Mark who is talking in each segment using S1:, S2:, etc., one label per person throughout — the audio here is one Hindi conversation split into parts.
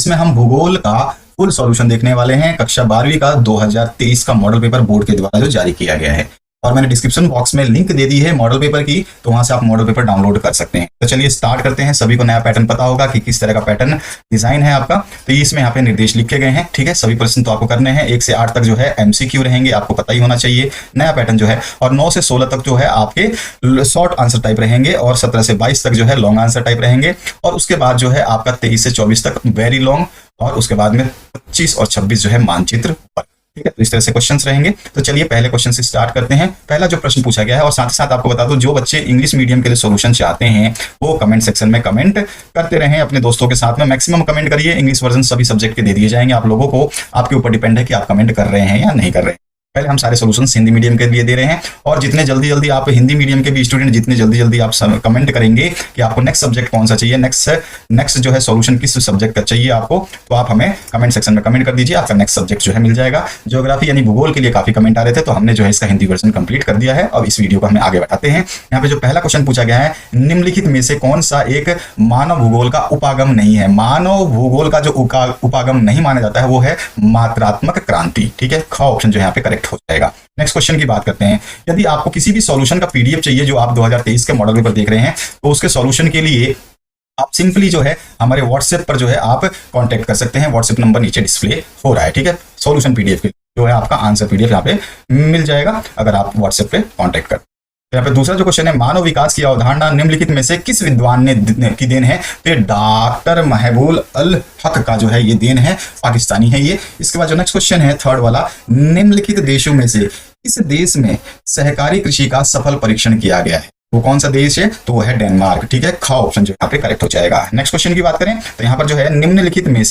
S1: जिसमें हम भूगोल का फुल सॉल्यूशन देखने वाले हैं। कक्षा 12वीं का 2023 का मॉडल पेपर बोर्ड के द्वारा जो जारी किया गया है, और मैंने डिस्क्रिप्शन बॉक्स में लिंक दे दी है मॉडल पेपर की, तो वहां से आप मॉडल पेपर डाउनलोड कर सकते हैं। तो चलिए स्टार्ट करते हैं। सभी को नया पैटर्न पता होगा कि किस तरह का पैटर्न डिजाइन है आपका। तो इसमें यहाँ पे निर्देश लिखे गए हैं, ठीक है। सभी प्रश्न तो आपको करने हैं। 1 से 8 तक जो है MCQ रहेंगे, आपको पता ही होना चाहिए नया पैटर्न जो है। और 9 से 16 तक जो है आपके शॉर्ट आंसर टाइप रहेंगे, और 17 से 22 तक जो है लॉन्ग आंसर टाइप रहेंगे। और उसके बाद जो है आपका 23 से 24 तक वेरी लॉन्ग, और उसके बाद में 25 और 26 जो है मानचित्र, ठीक है। तो इस तरह से क्वेश्चंस रहेंगे। तो चलिए पहले क्वेश्चन से स्टार्ट करते हैं। पहला जो प्रश्न पूछा गया है, और साथ ही साथ आपको बता दूं, जो बच्चे इंग्लिश मीडियम के लिए सॉल्यूशन चाहते हैं वो कमेंट सेक्शन में कमेंट करते रहें अपने दोस्तों के साथ में। मैक्सिमम कमेंट करिए। इंग्लिश वर्जन सभी सब्जेक्ट के दे दिए जाएंगे आप लोगों को। आपके ऊपर डिपेंड है कि आप कमेंट कर रहे हैं या नहीं कर रहे हैं। पहले हम सारे सॉल्यूशंस हिंदी मीडियम के लिए दे रहे हैं, और जितने जल्दी आप हिंदी मीडियम के भी स्टूडेंट जितने जल्दी आप कमेंट करेंगे कि आपको नेक्स्ट सब्जेक्ट कौन सा चाहिए, नेक्स्ट जो है सॉल्यूशन किस सब्जेक्ट का चाहिए आपको, तो आप हमें कमेंट सेक्शन में कमेंट कर दीजिए। आपका नेक्स्ट सब्जेक्ट जो है मिल जाएगा। ज्योग्राफी यानी भूगोल के लिए काफी कमेंट आ रहे थे, तो हमने जो है इसका हिंदी वर्जन कंप्लीट कर दिया है। अब इस वीडियो को हमें आगे बढ़ाते हैं। यहाँ पे जो पहला क्वेश्चन पूछा गया है, निम्नलिखित में से कौन सा एक मानव भूगोल का उपागम नहीं है। मानव भूगोल का जो उपागम नहीं माना जाता है वो है मात्रात्मक क्रांति, ठीक है। ख ऑप्शन जो यहाँ पे करेक्ट हो जाएगा। नेक्स्ट क्वेश्चन की बात करते हैं। यदि आपको किसी भी सॉल्यूशन का PDF चाहिए जो आप 2023 के मॉडल पेपर देख रहे हैं, तो उसके सॉल्यूशन के लिए आप सिंपली जो है हमारे WhatsApp पर जो है आप कांटेक्ट कर सकते हैं। WhatsApp नंबर नीचे डिस्प्ले हो रहा है, ठीक है। सॉल्यूशन PDF के लिए जो है आपका आंसर PDF यहाँ पे मिल जाएगा अगर आप WhatsApp पे कांटेक्ट कर। यहाँ पे दूसरा जो क्वेश्चन है, मानव विकास की अवधारणा निम्नलिखित में से किस विद्वान ने की देन है। तो डॉक्टर महबूब अल हक का जो है ये देन है, पाकिस्तानी है ये। इसके बाद जो नेक्स्ट क्वेश्चन है थर्ड वाला, निम्नलिखित देशों में से किस देश में सहकारी कृषि का सफल परीक्षण किया गया है। वो कौन सा देश है, तो वो है डेनमार्क, ठीक है। ख ऑप्शन जो यहाँ पे करेक्ट हो जाएगा। नेक्स्ट क्वेश्चन की बात करें तो यहाँ पर जो है निम्नलिखित में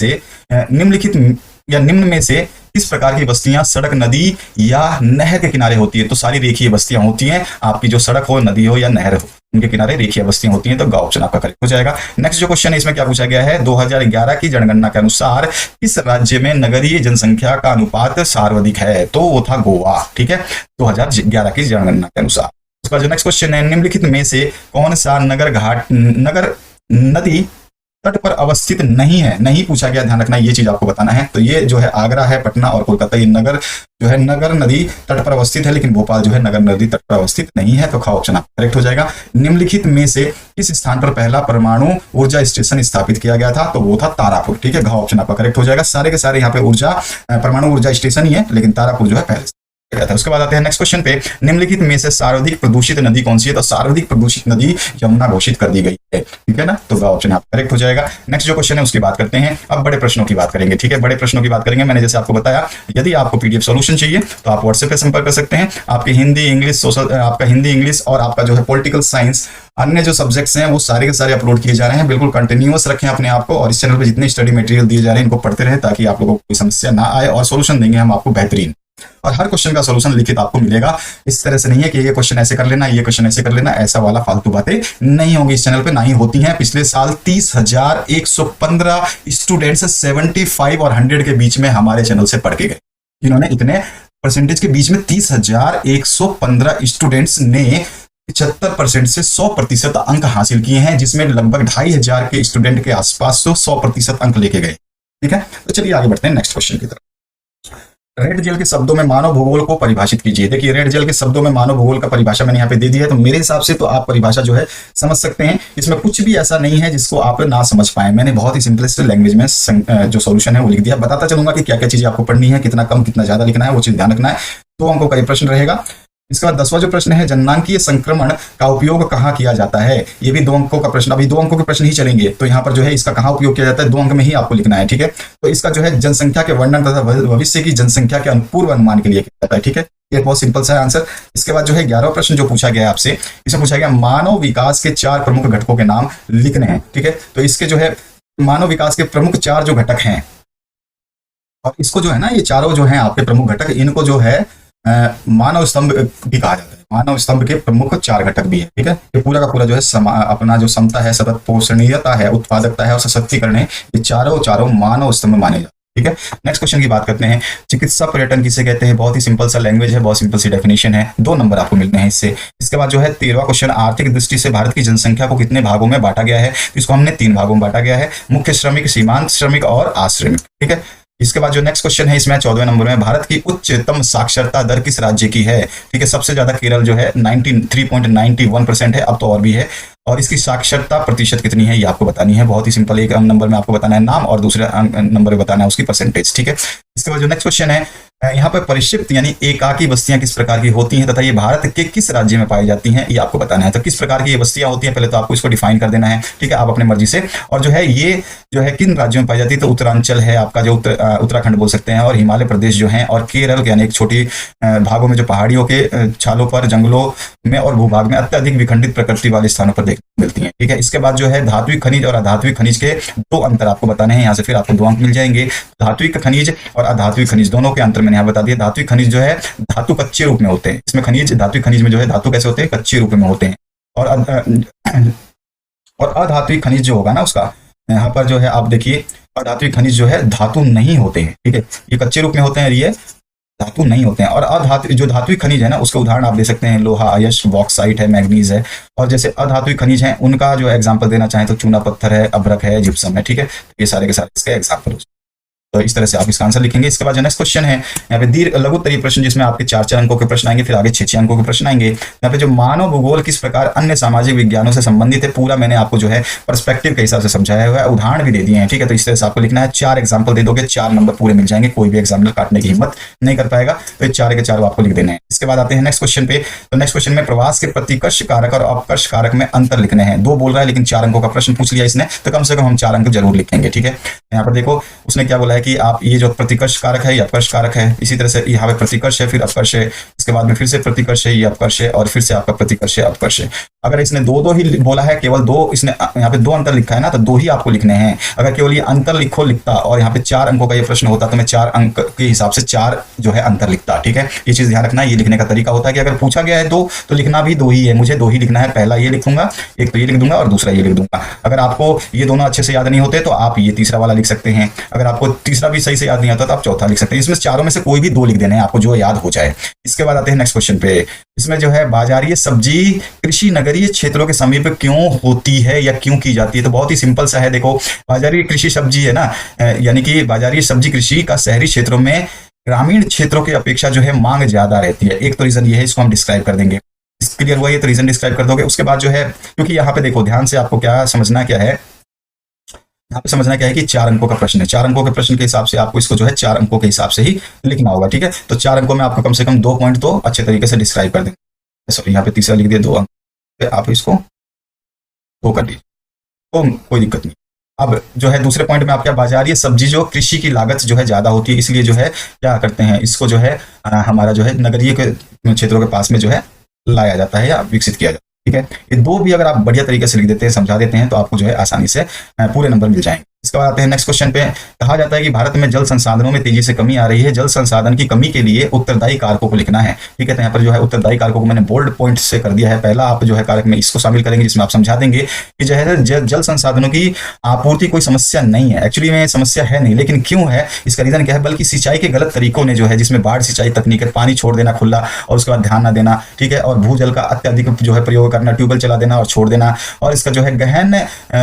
S1: से किस प्रकार की बस्तियां सड़क, नदी या नहर के किनारे होती है। तो सारी रेखीय बस्तियां होती हैं। आपकी जो सड़क हो, नदी हो या नहर हो, उनके किनारे रेखीय बस्तियां होती हैं। तो ग ऑप्शन आपका करेक्ट हो जाएगा। नेक्स्ट जो क्वेश्चन है इसमें क्या पूछा गया है, 2011 की जनगणना के अनुसार किस राज्य में नगरीय जनसंख्या का अनुपात सर्वाधिक है। तो वो था गोवा, ठीक है, 2011 की जनगणना के अनुसार। उसका जो नेक्स्ट क्वेश्चन है, निम्नलिखित में से कौन सा नगर नदी तट पर अवस्थित नहीं है। नहीं पूछा गया, ध्यान रखना, ये चीज आपको बताना है। तो ये जो है आगरा है, पटना और कोलकाता, ये नगर जो है नगर नदी तट पर अवस्थित है, लेकिन भोपाल जो है नगर नदी तट पर अवस्थित नहीं है। तो ख ऑप्शन आपका करेक्ट हो जाएगा। निम्नलिखित में से किस स्थान पर पहला परमाणु ऊर्जा स्टेशन स्थापित किया गया था। तो वो था तारापुर, ठीक है। घ ऑप्शन आपका करेक्ट हो जाएगा। सारे के सारे यहाँ पे परमाणु ऊर्जा स्टेशन ही है, लेकिन तारापुर जो है पहले था। उसके बाद आते हैं नेक्स्ट क्वेश्चन पे, निम्नलिखित में से सर्वाधिक प्रदूषित नदी कौन सी है। तो सर्वाधिक प्रदूषित नदी यमुना घोषित कर दी गई है, ठीक है ना। तो ऑप्शन आप करेक्ट हो जाएगा। नेक्स्ट जो क्वेश्चन है उसकी बात करते हैं। अब बड़े प्रश्नों की बात करेंगे, ठीक है। बड़े प्रश्नों की बात करेंगे। मैंने जैसे आपको बताया, यदि आपको PDF सॉल्यूशन चाहिए तो आप WhatsApp पे संपर्क कर सकते हैं। आपके हिंदी, इंग्लिश, आपका हिंदी, इंग्लिश और आपका जो है पॉलिटिकल साइंस, अन्य जो सब्जेक्ट्स हैं वो सारे के सारे अपलोड किए जा रहे हैं। बिल्कुल कंटिन्यूअस रखें अपने आप को, और इस चैनल पे जितने स्टडी मटेरियल दिए जा रहे हैं इनको पढ़ते रहें, ताकि आप लोगों को कोई समस्या ना आए, और सॉल्यूशन देंगे हम आपको बेहतरीन। और हर क्वेश्चन का सॉल्यूशन लिखित आपको मिलेगा। इस तरह से नहीं है कि ये क्वेश्चन ऐसे कर लेना, ये क्वेश्चन ऐसे कर लेना, ऐसा वाला फालतू बातें नहीं होंगी इस चैनल पे, ना ही होती हैं। पिछले साल 30,115 स्टूडेंट्स 75 और 100 के बीच में हमारे चैनल से पढ़ के गए। जिन्होंने इतने परसेंटेज के बीच में 30,115 स्टूडेंट्स ने 75% से 100% अंक हासिल किए हैं, जिसमें लगभग 2,500 के स्टूडेंट के आसपास तो 100% अंक लेके गए, ठीक है। तो चलिए आगे बढ़ते हैं नेक्स्ट क्वेश्चन की तरफ। रेड जेल के शब्दों में मानव भूगोल को परिभाषित कीजिए। देखिए, रेड जेल के शब्दों में मानव भूगोल का परिभाषा मैंने यहाँ पे दे दी है। तो मेरे हिसाब से तो आप परिभाषा जो है समझ सकते हैं। इसमें कुछ भी ऐसा नहीं है जिसको आप ना समझ पाए। मैंने बहुत ही सिंपलेस्ट लैंग्वेज में जो सॉल्यूशन है वो लिख दिया। बताता चलूंगा कि क्या क्या चीजें आपको पढ़नी है, कितना कम कितना ज्यादा लिखना है, वो चीज ध्यान रखना है। 2 अंकों का ये प्रश्न रहेगा। इसके बाद 10वां जो प्रश्न है, जननांकीय संक्रमण का उपयोग कहाँ किया जाता है। ये भी 2 अंकों का प्रश्न। अभी 2 अंकों के प्रश्न ही चलेंगे, तो यहाँ पर जो है इसका कहाँ उपयोग किया जाता है 2 अंक में ही आपको लिखना है, ठीक है। तो इसका जो है जनसंख्या के वर्णन तथा भविष्य की जनसंख्या के पूर्व अनुमान के लिए किया जाता है, ठीक है। ये बहुत सिंपल सा आंसर। इसके बाद जो है 11वां प्रश्न जो पूछा गया आपसे, इसमें पूछा गया मानव विकास के 4 प्रमुख घटकों के नाम लिखने हैं, ठीक है। तो इसके जो है मानव विकास के प्रमुख 4 जो घटक हैं, और इसको जो है ना, ये चारों जो है आपके प्रमुख घटक, इनको जो है मानव स्तंभ भी कहा जाता है। मानव स्तंभ के प्रमुख 4 घटक भी है, ठीक है। ये पूरा का पूरा जो है अपना जो समता है, सतत पोषणीयता है, उत्पादकता है और सशक्तिकरण है, ये चारों मानव स्तंभ माने जाते हैं। ठीक है। नेक्स्ट क्वेश्चन की बात करते हैं, चिकित्सा पर्यटन किसे कहते हैं? बहुत ही सिंपल सा लैंग्वेज है, बहुत सिंपल सी डेफिनेशन है, 2 नंबर आपको मिलते हैं इससे। इसके बाद जो है 13वां क्वेश्चन, आर्थिक दृष्टि से भारत की जनसंख्या को कितने भागों में बांटा गया है? तो इसको हमने 3 भागों में बांटा गया है, मुख्य श्रमिक, सीमांत श्रमिक और आश्रमिक। ठीक है। इसके बाद जो नेक्स्ट क्वेश्चन है इसमें 14वें नंबर में, भारत की उच्चतम साक्षरता दर किस राज्य की है? ठीक है। सबसे ज्यादा केरल जो है 93.91% है, अब तो और भी है। और इसकी साक्षरता प्रतिशत कितनी है ये आपको बतानी है, बहुत ही सिंपल। एक नंबर में आपको बताना है नाम और दूसरे नंबर में बताना है उसकी परसेंटेज। ठीक है। इसके बाद जो नेक्स्ट क्वेश्चन है, यहाँ पर परिक्षिप्त यानी एकाकी बस्तियां किस प्रकार की होती हैं तथा ये भारत के किस राज्य में पाई जाती हैं, ये आपको बताना है। तो किस प्रकार की ये बस्तियां होती हैं पहले तो आपको इसको डिफाइन कर देना है। ठीक है। आप अपने मर्जी से, और जो है ये जो है किन राज्यों में पाई जाती है, तो उत्तरांचल है आपका, जो उत्तराखंड बोल सकते हैं, और हिमालय प्रदेश जो है, और केरल यानी एक छोटी भागों में जो पहाड़ियों के छालों पर, जंगलों में और भूभाग में अत्यधिक विखंडित प्रकृति वाले स्थानों पर देखने मिलती है। ठीक है। इसके बाद जो है धात्विक खनिज और अधात्विक खनिज के 2 अंतर आपको बताने हैं, यहाँ से फिर आपको 2 अंक मिल जाएंगे। धात्विक खनिज और अधात्विक खनिज दोनों के अंतर मैंने यहाँ बता दिया। धात्विक खनिज जो है धातु कच्चे रूप में होते हैं, इसमें खनिज, धात्विक खनिज में जो है धातु कैसे होते हैं? कच्चे रूप में होते हैं। और अधात्विक खनिज जो होगा ना उसका, यहाँ पर जो है आप देखिए, अधात्विक खनिज जो है धातु नहीं होते हैं। ठीक है। ये कच्चे रूप में होते हैं, ये धातु नहीं होते हैं। और जो धात्विक खनिज है ना, उसके उदाहरण आप दे सकते हैं, लोहा, अयस्क, बॉक्साइट है, मैग्नीज है। और जैसे अधात्विक खनिज हैं उनका जो एग्जांपल देना चाहें तो चूना पत्थर है, अभ्रक है, जिप्सम है। ठीक है। ये सारे के सारे इसके एग्जांपल हो। तो इस तरह से आप इसका आंसर लिखेंगे। इसके बाद जो नेक्स्ट क्वेश्चन है यहाँ पे दीर्घ लघु उत्तरीय प्रश्न, जिसमें आपके 4 अंकों के प्रश्न आएंगे, फिर आगे 6 अंकों के प्रश्न आएंगे। यहाँ पे जो मानव भूगोल किस प्रकार अन्य सामाजिक विज्ञानों से संबंधित है, पूरा मैंने आपको जो है पर्सपेक्टिव के हिसाब से समझाया हुआ है, उदाहरण भी दे दिए हैं। ठीक है। तो इस तरह से आपको लिखना है, 4 एग्जाम्पल दे दोगे, 4 नंबर पूरे मिल जाएंगे, कोई भी एग्जाम्पल काटने की हिम्मत नहीं कर पाएगा। तो ये 4 के 4 आपको लिख देने हैं। इसके बाद आते हैं नेक्स्ट क्वेश्चन पे। तो नेक्स्ट क्वेश्चन में प्रवास के प्रतिकर्ष कारक और अपकर्ष कारक में अंतर लिखने हैं। 2 बोल रहा है लेकिन 4 अंकों का प्रश्न पूछ लिया इसने, तो कम से कम हम 4 अंक जरूर लिखेंगे। ठीक है। यहाँ पर देखो उसने क्या बोला है कि आप ये जो प्रतिकर्ष कारक है, ये अपकर्ष कारक है, इसी तरह से यहाँ पे प्रतिकर्ष है, फिर अपकर्ष है, इसके बाद में फिर से प्रतिकर्ष है, ये अपकर्ष है, और फिर से आपका प्रतिकर्ष है, अपकर्ष है। अगर इसने 2 ही बोला है, केवल 2, इसने यहाँ पे 2 अंतर लिखा है ना, तो 2 ही आपको लिखने हैं। अगर केवल ये अंतर लिखता और यहाँ पे 4 अंकों का ये प्रश्न होता तो मैं 4 अंक के हिसाब से 4 जो है अंतर लिखता। ठीक है। ये चीज ध्यान रखना, ये लिखने का तरीका होता है कि अगर पूछा गया है 2 तो लिखना भी 2 ही है, मुझे 2 ही लिखना है। पहला ये लिखूंगा, एक तो ये लिख दूंगा और दूसरा ये लिख दूंगा। अगर आपको ये दोनों अच्छे से याद नहीं होते तो आप ये तीसरा वाला लिख सकते हैं। अगर आपको तीसरा भी सही से याद नहीं आता तो आप चौथा लिख सकते हैं। इसमें चारों में से कोई भी 2 लिख देने हैं आपको, जो याद हो जाए। इसके बाद आते हैं नेक्स्ट क्वेश्चन पे। इसमें जो है बाजारीय सब्जी कृषि नगरीय क्षेत्रों के समीप क्यों होती है या क्यों की जाती है? तो बहुत ही सिंपल सा है। देखो बाजारीय कृषि सब्जी है ना, यानी कि बाजारीय सब्जी कृषि का शहरी क्षेत्रों में ग्रामीण क्षेत्रों की अपेक्षा जो है मांग ज्यादा रहती है। एक तो रीजन ये है, इसको हम डिस्क्राइब कर देंगे। क्लियर हुआ ये? तो रीजन डिस्क्राइब कर दोगे। उसके बाद जो है, क्योंकि यहाँ पे देखो ध्यान से आपको क्या समझना क्या है, यहाँ पे समझना क्या है कि 4 अंकों का प्रश्न है। 4 अंकों के प्रश्न के हिसाब से आपको इसको जो है 4 अंकों के हिसाब से ही लिखना होगा। ठीक है। तो 4 अंकों में आपको कम से कम 2 पॉइंट तो अच्छे तरीके से डिस्क्राइब कर देंगे। सॉरी, यहाँ पे तीसरा लिख दिया 2 अंक, आप इसको 2 कर दीजिए, तो कोई दिक्कत नहीं। अब जो है दूसरे पॉइंट में आप क्या, बाजारीय सब्जी जो कृषि की लागत जो है ज्यादा होती है, इसलिए जो है क्या करते हैं, इसको जो है हमारा जो है नगरीय के क्षेत्रों के पास में जो है लाया जाता है या विकसित किया जाता है। ठीक है। ये 2 भी अगर आप बढ़िया तरीके से लिख देते हैं, समझा देते हैं, तो आपको जो है आसानी से पूरे नंबर मिल जाएंगे। इसके बाद आते हैं नेक्स्ट क्वेश्चन पे। कहा जाता है कि भारत में जल संसाधनों में तेजी से कमी आ रही है, जल संसाधन की कमी के लिए उत्तरदायी कारकों को लिखना है। ठीक है। तो यहाँ पर जो है उत्तरदायी कारकों को मैंने बोल्ड पॉइंट से कर दिया है। पहला आप जो है कारक में इसको शामिल करेंगे, जिसमें आप समझा देंगे कि जो है जल संसाधनों की आपूर्ति कोई समस्या नहीं है। एक्चुअली में समस्या है नहीं, लेकिन क्यों है, इसका रीजन क्या है, बल्कि सिंचाई के गलत तरीकों ने जो है, जिसमें बाढ़ सिंचाई तकनीक है, पानी छोड़ देना खुला और उसके बाद ध्यान ना देना। ठीक है। और भूजल का अत्यधिक जो है प्रयोग करना, ट्यूबवेल चला देना और छोड़ देना, और इसका जो है गहन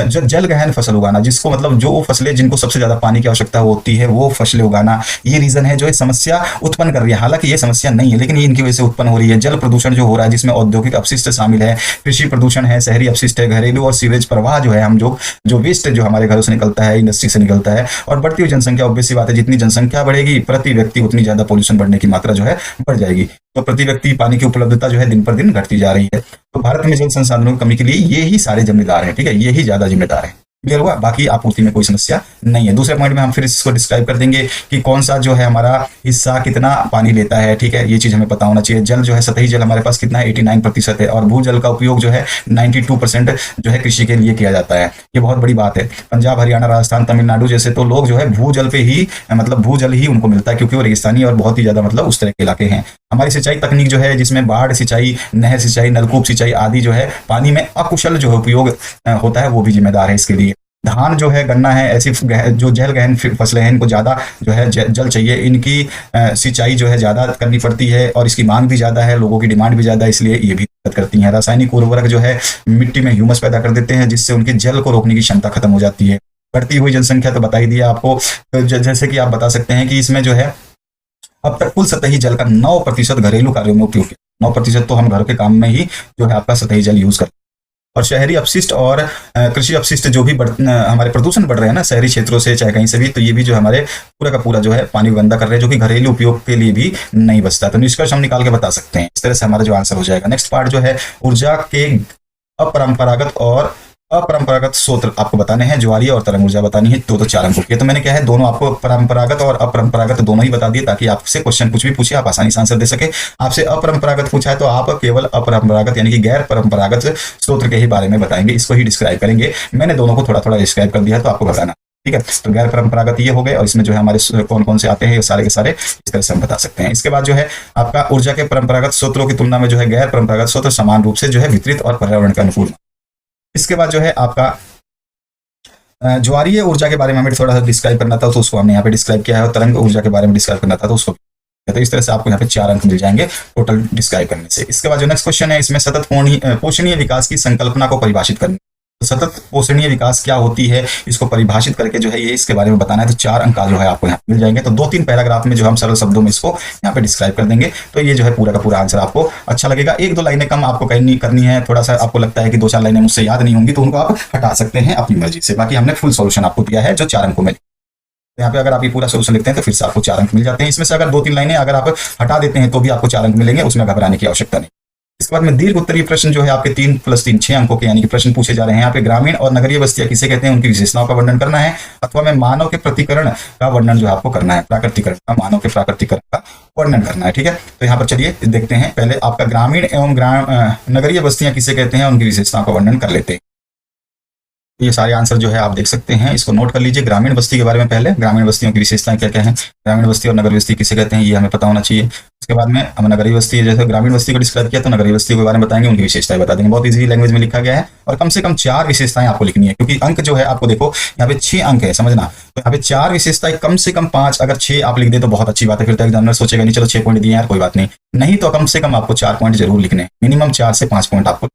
S1: जल गहन फसल उगाना, जिसको मतलब जो फसलें जिनको सबसे ज्यादा पानी की आवश्यकता होती है वो फसलें उगाना, ये रीजन है जो एक समस्या उत्पन्न कर रही है। हालांकि ये समस्या नहीं है, लेकिन ये इनकी वजह से उत्पन्न हो रही है। जल प्रदूषण जो हो रहा है, जिसमें औद्योगिक अपशिष्ट शामिल है, कृषि प्रदूषण है, शहरी अपशिष्ट है, घरेलू और सीवेज प्रवाह जो है, हम जो वेस्ट जो हमारे घरों से निकलता है, इंडस्ट्री से निकलता है, और बढ़ती हुई जनसंख्या। ऑब्वियस सी बात है, जितनी जनसंख्या बढ़ेगी प्रति व्यक्ति उतनी ज्यादा पोल्यूशन बढ़ने की मात्रा जो है बढ़ जाएगी। तो प्रति व्यक्ति पानी की उपलब्धता जो है दिन पर दिन घटती जा रही है। तो भारत में जल संसाधनों की कमी के लिए ये ही सारे जिम्मेदार हैं। ठीक है। ये ही ज्यादा जिम्मेदार है। क्लियर हुआ? बाकी आपूर्ति में कोई समस्या नहीं है। दूसरे पॉइंट में हम फिर इसको डिस्क्राइब कर देंगे कि कौन सा जो है हमारा हिस्सा कितना पानी लेता है। ठीक है। ये चीज हमें पता होना चाहिए। जल जो है, सतही जल हमारे पास कितना है, 89% है, और भूजल का उपयोग जो है 92% जो है कृषि के लिए किया जाता है। ये बहुत बड़ी बात है। पंजाब, हरियाणा, राजस्थान, तमिलनाडु जैसे तो लोग जो है भूजल पे ही, मतलब भूजल ही उनको मिलता है, क्योंकि वो रेगिस्तानी और बहुत ही ज्यादा मतलब उस तरह के इलाके हैं। हमारी सिंचाई तकनीक जो है, जिसमें बाढ़ सिंचाई, नहर सिंचाई, नलकूप सिंचाई आदि जो है पानी में अकुशल जो है उपयोग होता है, वो भी जिम्मेदार है इसके लिए। धान जो है, गन्ना है, ऐसी जो जल गहन फसलें हैं, इनको ज़्यादा जो है जल चाहिए, इनकी सिंचाई जो है ज़्यादा करनी पड़ती है और इसकी मांग भी ज़्यादा है, लोगों की डिमांड भी ज़्यादा है, इसलिए ये भी दिक्कत करती हैं। रासायनिक उर्वरक जो है मिट्टी में ह्यूमस पैदा कर देते हैं, जिससे उनकी जल को रोकने की क्षमता खत्म हो जाती है। बढ़ती हुई जनसंख्या तो बता ही दिया आपको, तो जैसे कि आप बता सकते हैं कि इसमें जो है अब तक कुल सतही जल का 9% घरेलू कार्यों में उपयोग किया। 9% तो हम घर के काम में ही जो है आपका सतही जल यूज करते हैं। और शहरी अपशिष्ट और कृषि अपशिष्ट जो भी हमारे प्रदूषण बढ़ रहे हैं ना शहरी क्षेत्रों से, चाहे कहीं से भी, तो ये भी जो हमारे पूरा का पूरा जो है पानी गंदा कर रहे हैं, जो कि घरेलू उपयोग के लिए भी नहीं बचता। तो निष्कर्ष हम निकाल के बता सकते हैं। इस तरह से हमारा जो आंसर हो जाएगा। नेक्स्ट पार्ट जो है ऊर्जा के अपरंपरागत और अपरंपरागत स्रोत आपको बताने हैं। ज्वारीय और तरंग ऊर्जा बतानी है। तो 4 अंकों की। तो मैंने क्या है, दोनों आपको परंपरागत और अपरंपरागत दोनों ही बता दिए, ताकि आपसे क्वेश्चन कुछ भी पूछे आप आसानी से आंसर दे सके। आपसे अपरंपरागत पूछा है तो आप केवल अपरंपरागत यानी कि गैर परंपरागत स्रोत के ही बारे में बताएंगे, इसको ही डिस्क्राइब करेंगे। मैंने दोनों को थोड़ा थोड़ा डिस्क्राइब कर दिया है, तो आपको बताना, ठीक है। तो गैर परंपरागत ये हो गए, और इसमें जो है हमारे कौन कौन से आते हैं, ये सारे के सारे इस तरह से हम बता सकते हैं। इसके बाद जो है आपका ऊर्जा के परंपरागत स्रोतों की तुलना में जो है गैर परंपरागत स्रोत समान रूप से जो है वितरित और पर्यावरण के अनुकूल। इसके बाद जो है आपका ज्वारीय ऊर्जा के बारे में हमें थोड़ा सा डिस्क्राइब करना था, तो उसको हमने यहाँ पे डिस्क्राइब किया है, और तरंग ऊर्जा के बारे में डिस्क्राइब करना था, तो उसको। तो इस तरह से आपको यहाँ पे 4 अंक मिल जाएंगे टोटल डिस्क्राइब करने से। इसके बाद जो नेक्स्ट क्वेश्चन है, इसमें सतत पोषणीय विकास की संकल्पना को परिभाषित करनी। तो सतत पोषणीय विकास क्या होती है, इसको परिभाषित करके जो है ये इसके बारे में बताना है। तो 4 अंक जो है आपको यहाँ मिल जाएंगे। तो 2-3 पैराग्राफ में जो हम सरल शब्दों में इसको यहाँ पे डिस्क्राइब कर देंगे, तो ये जो है पूरा का पूरा आंसर आपको अच्छा लगेगा। 1-2 लाइनें कम आपको करनी है, थोड़ा सा आपको लगता है कि 2-4 लाइनें मुझसे याद नहीं होंगी, तो उनको आप हटा सकते हैं अपनी मर्जी से। बाकी हमने फुल सोल्यूशन आपको दिया है जो 4 अंकों में। यहाँ पे अगर आप ये पूरा सोल्यूशन लिखते हैं तो फिर से आपको 4 अंक मिल जाते हैं। इसमें से अगर 2-3 लाइनें अगर आप हटा देते हैं तो भी आपको 4 अंक मिलेंगे, उसमें घबराने की आवश्यकता नहीं। इसके बाद में दीर्घ उत्तरीय प्रश्न जो है आपके 3 + 3 6 अंकों के यानी कि प्रश्न पूछे जा रहे हैं। यहाँ पे ग्रामीण और नगरीय बस्तियां किसे कहते हैं, उनकी विशेषताओं का वर्णन करना है, अथवा में मानव के प्रतिकरण का वर्णन जो आपको करना है, प्राकृतिकरण का, मानव के प्राकृतिकरण का वर्णन करना है, ठीक है। तो यहाँ पर चलिए देखते हैं। पहले आपका ग्रामीण एवं नगरीय बस्तियां किसे कहते हैं, उनकी विशेषताओं का वर्णन कर लेते हैं। ये सारे आंसर जो है आप देख सकते हैं, इसको नोट कर लीजिए। ग्रामीण बस्ती के बारे में पहले, ग्रामीण बस्तियों की विशेषताएं क्या क्या हैं, ग्रामीण बस्ती और नगरीय बस्ती किसे कहते हैं, ये हमें पता होना चाहिए। उसके बाद में हम नगरीय बस्ती, जैसे ग्रामीण बस्ती को डिस्क्राइब किया, तो नगरीय बस्ती के बारे में बताएंगे, उनकी विशेषताएं बता देंगे। बहुत इजी लैंग्वेज में लिखा गया है, और कम से कम 4 विशेषताएं आपको लिखनी है, क्योंकि अंक जो है आपको देखो यहाँ पे 6 अंक है, समझना। तो यहाँ पे 4 विशेषताएं, कम से कम 5, अगर 6 आप लिख दे तो बहुत अच्छी बात है। फिर तो एग्जामिनर सोचेगा नहीं चलो 6 पॉइंट दिए यार, कोई बात नहीं, नहीं तो कम से कम आपको 4 पॉइंट जरूर लिखने, मिनिमम 4 से 5 पॉइंट आपको।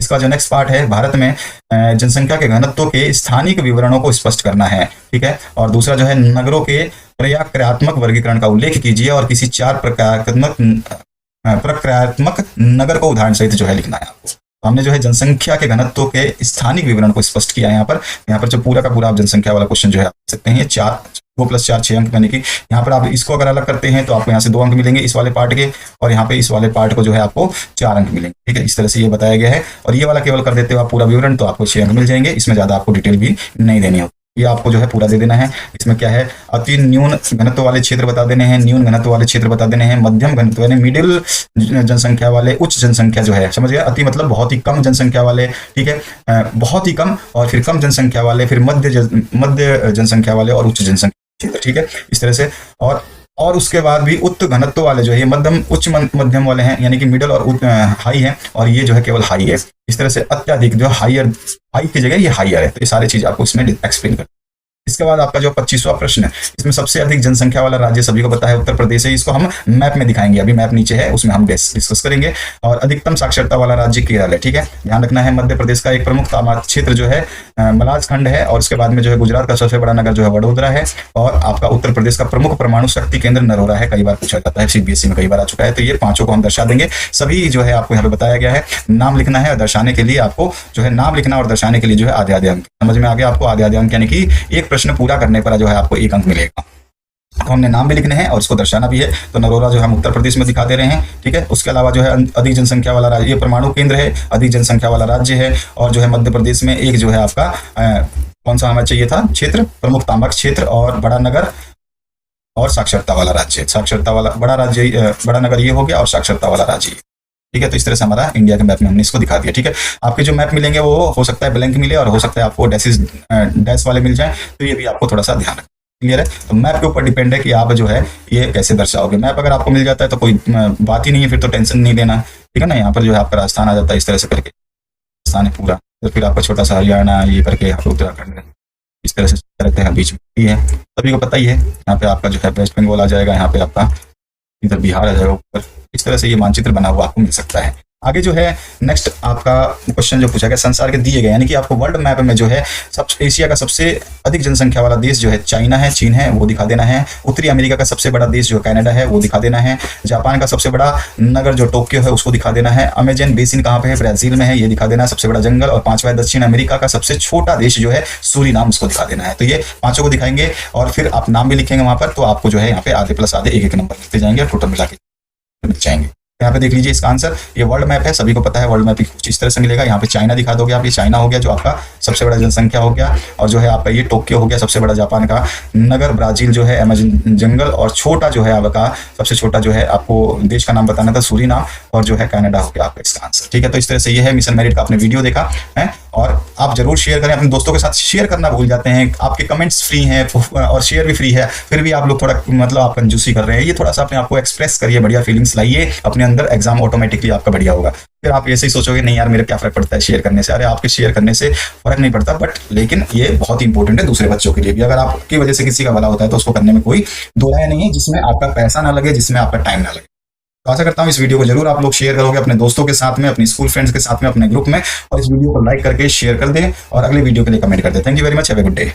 S1: इसका जो नेक्स्ट पार्ट है, भारत में जनसंख्या के घनत्व के स्थानिक विवरणों को स्पष्ट करना है, ठीक है। और दूसरा जो है, नगरों के प्रक्रियात्मक वर्गीकरण का उल्लेख कीजिए और किसी 4 प्रक्रियात्मक नगर को उदाहरण सहित जो है लिखना है आपको। तो हमने जो है जनसंख्या के घनत्व के स्थानिक विवरण को स्पष्ट किया है यहाँ पर जो पूरा का पूरा आप जनसंख्या वाला क्वेश्चन जो है आप देख सकते हैं। 2 + 4 6 अंक, यानी कि यहाँ पर आप इसको अगर अलग करते हैं तो आपको यहाँ से 2 अंक मिलेंगे इस वाले पार्ट के, और यहाँ पे इस वाले पार्ट को जो है आपको 4 अंक मिलेंगे, ठीक है। इस तरह से ये बताया गया है। और ये वाला केवल कर देते हो आप पूरा विवरण, तो आपको 6 अंक मिल जाएंगे। इसमें ज्यादा आपको डिटेल भी नहीं देनी होती, ये आपको जो है पूरा दे देना है। इसमें क्या है, अति न्यून घनत्व वाले क्षेत्र बता देने हैं, न्यून घनत्व वाले क्षेत्र बता देने हैं, मध्यम घनत्व यानी मिडिल जनसंख्या वाले, उच्च जनसंख्या जो है, समझ गया। अति मतलब बहुत ही कम जनसंख्या वाले, ठीक है, बहुत ही कम, और फिर कम जनसंख्या वाले, फिर मध्य जनसंख्या वाले, और उच्च जनसंख्या क्षेत्र, ठीक है, इस तरह से। और उसके बाद भी उच्च घनत्व वाले जो है, ये मध्यम उच्च मध्यम वाले हैं, यानी कि मिडिल और हाई है, और ये जो है केवल हाई है। इस तरह से अत्यधिक जो हाईयर, हाई की जगह ये हाईयर है। तो ये सारी चीज आपको इसमें एक्सप्लेन कर। इसके बाद आपका जो 25वां प्रश्न है, इसमें सबसे अधिक जनसंख्या वाला राज्य सभी को पता है उत्तर प्रदेश है। इसको हम मैप में दिखाएंगे, अभी मैप नीचे है, उसमें हम डिस्कस करेंगे। और अधिकतम साक्षरता वाला राज्य केरल है, ठीक है, ध्यान रखना है। मध्य प्रदेश का एक प्रमुख तामात क्षेत्र जो है मलाज खंड है, और उसके बाद में जो है गुजरात का सबसे बड़ा नगर जो है वडोदरा है, और आपका उत्तर प्रदेश का प्रमुख परमाणु शक्ति केंद्र नरोरा है। कई बार पूछा जाता है, CBSE में कई बार आ चुका है। तो ये 5 को हम दर्शा देंगे, सभी जो है आपको यहाँ पे बताया गया है। नाम लिखना है, और दर्शाने के लिए आपको जो है नाम लिखना और दर्शाने के लिए जो है आधे आधे अंक, समझ में आ गया आपको। आधे आधे अंक यानी कि एक प्रश्न पूरा करने पर जो है आपको 1 अंक मिलेगा। तो हमने नाम भी लिखने हैं और इसको दर्शाना भी है। तो नरोरा जो हम उत्तर प्रदेश में दिखा दे रहे हैं, ठीक है। उसके अलावा जो है अधिक जनसंख्या वाला राज्य, ये परमाणु केंद्र है, अधिक जनसंख्या वाला राज्य है। और जो है मध्य प्रदेश में एक जो है आपका कौन सा हमें चाहिए था क्षेत्र, प्रमुख तांबा क्षेत्र, और बड़ा नगर, और साक्षरता वाला राज्य। साक्षरता वाला बड़ा राज्य, बड़ा नगर ये हो गया, और साक्षरता वाला राज्य, ठीक है। तो इस तरह से हमारा इंडिया के मैप में हमने इसको दिखा दिया, ठीक है। आपके जो मैप मिलेंगे वो हो सकता है ब्लैंक मिले, और हो सकता है आपको डैश वाले मिल जाए, तो ये भी आपको थोड़ा सा ध्यान रखना। क्लियर है। तो मैप के ऊपर डिपेंड है कि आप जो है ये कैसे दर्शाओगे। मैप अगर आपको मिल जाता है तो कोई बात ही नहीं है, फिर तो टेंशन नहीं लेना, ठीक है ना। यहाँ पर जो है आपका राजस्थान आ जाता है, इस तरह से करके राजस्थान है पूरा, तो फिर आपका छोटा सा हरियाणा ये करके उत्तराखंड इस तरह से रखते हैं, बीच में ये है, सभी को पता ही है। यहाँ पे आपका जो है वेस्ट बंगाल आ जाएगा, यहाँ पे आपका इधर बिहार आ जाएगा ऊपर। इस तरह से ये मानचित्र बना हुआ आपको मिल सकता है। आगे जो है नेक्स्ट आपका क्वेश्चन जो पूछा गया, संसार के दिए गए यानी कि आपको वर्ल्ड मैप में जो है एशिया का सबसे अधिक जनसंख्या वाला देश जो है चाइना है, चीन है, वो दिखा देना है। उत्तरी अमेरिका का सबसे बड़ा देश जो कनाडा है, वो दिखा देना है। जापान का सबसे बड़ा नगर जो टोक्यो है, उसको दिखा देना है। अमेजन बेसिन कहाँ पे है, ब्राजील में है, ये दिखा देना है सबसे बड़ा जंगल। और पांचवा है दक्षिण अमेरिका का सबसे छोटा देश जो है सूरीनाम, उसको दिखा देना है। तो ये पांचों को दिखाएंगे और फिर आप नाम भी लिखेंगे वहां पर, तो आपको जो है यहाँ पे आधे प्लस आधे एक एक नंबर लिखते जाएंगे और टोटल मिला के मिल जाएंगे। यहाँ पे देख लीजिए इसका आंसर, ये वर्ल्ड मैप है, सभी को पता है वर्ल्ड मैप कुछ इस तरह से मिलेगा। यहाँ पे चाइना दिखा दोगे आप, ये चाइना हो गया जो आपका सबसे बड़ा जनसंख्या हो गया, और जो है आपका ये टोक्यो हो गया सबसे बड़ा जापान का नगर, ब्राजील जो है अमेजन जंगल, और छोटा जो है आपका सबसे छोटा जो है आपको देश का नाम बताना था सूरीनाम, और जो है कनाडा हो गया आपका इसका आंसर। ठीक है, तो इस तरह से ये है मिशन मेरिट का आपने वीडियो देखा है, और आप जरूर शेयर करें अपने दोस्तों के साथ। शेयर करना भूल जाते हैं, आपके कमेंट्स फ्री हैं और शेयर भी फ्री है, फिर भी आप लोग थोड़ा मतलब आप कंजूसी कर रहे हैं। ये थोड़ा सा अपने आपको एक्सप्रेस करिए, बढ़िया फीलिंग्स लाइए अपने अंदर, एग्जाम ऑटोमेटिकली आपका बढ़िया होगा। फिर आप ऐसे ही सोचोगे नहीं यार मेरे क्या फर्क पड़ता है शेयर करने से, अरे आपके शेयर करने से फर्क नहीं पड़ता, बट लेकिन ये बहुत ही इंपॉर्टेंट है दूसरे बच्चों के लिए भी। अगर आपकी वजह से किसी का भला होता है तो उसको करने में कोई दो राय नहीं है, जिसमें आपका पैसा ना लगे, जिसमें आपका टाइम ना लगे। तो आशा करता हूं इस वीडियो को जरूर आप लोग शेयर करोगे अपने दोस्तों के साथ में, अपने स्कूल फ्रेंड्स के साथ में, अपने ग्रुप में, और इस वीडियो को लाइक करके शेयर कर दें और अगले वीडियो के लिए कमेंट कर दें। Thank you very much, have a good day.